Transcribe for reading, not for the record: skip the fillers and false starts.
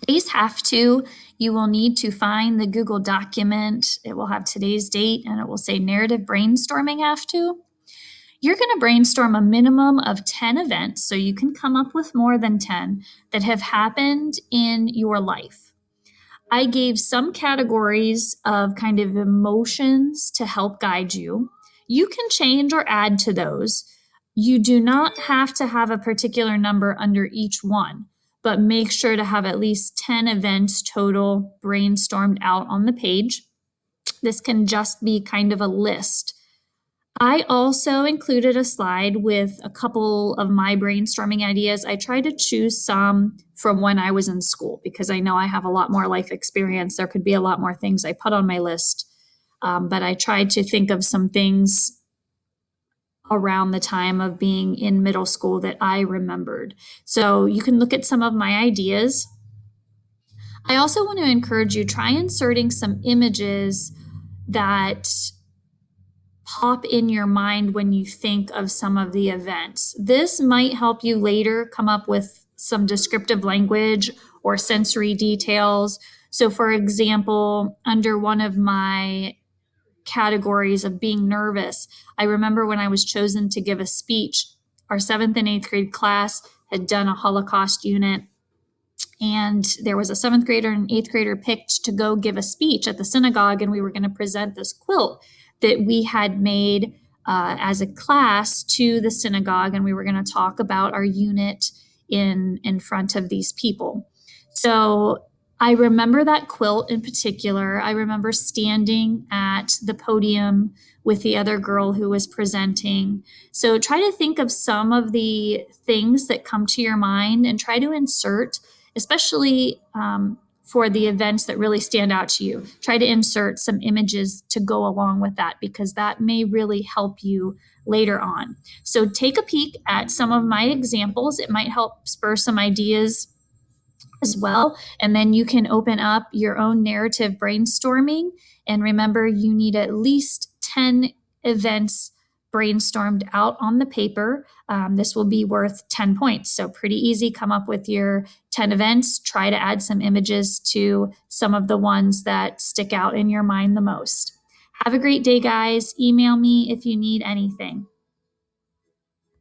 Today's have to, you will need to find the Google document. It will have today's date and it will say narrative brainstorming have to. You're going to brainstorm a minimum of 10 events, so you can come up with more than 10 that have happened in your life. I gave some categories of kind of emotions to help guide you. You can change or add to those. You do not have to have a particular number under each one, but make sure to have at least 10 events total brainstormed out on the page. This can just be kind of a list. I also included a slide with a couple of my brainstorming ideas. I tried to choose some from when I was in school because I know I have a lot more life experience. There could be a lot more things I put on my list. But I tried to think of some things around the time of being in middle school that I remembered. So you can look at some of my ideas. I also want to encourage you, try inserting some images that pop in your mind when you think of some of the events. This might help you later come up with some descriptive language or sensory details. So, for example, under one of my categories of being nervous, I remember when I was chosen to give a speech, our seventh and eighth grade class had done a Holocaust unit. And there was a seventh grader and eighth grader picked to go give a speech at the synagogue, and we were going to present this quilt that we had made as a class to the synagogue, and we were going to talk about our unit in front of these people. So I remember that quilt in particular. I remember standing at the podium with the other girl who was presenting. So try to think of some of the things that come to your mind and try to insert, especially for the events that really stand out to you. Try to insert some images to go along with that because that may really help you later on. So take a peek at some of my examples. It might help spur some ideas as well. And then you can open up your own narrative brainstorming. And remember, you need at least 10 events brainstormed out on the paper. This will be worth 10 points. So, pretty easy. Come up with your 10 events. Try to add some images to some of the ones that stick out in your mind the most. Have a great day, guys. Email me if you need anything.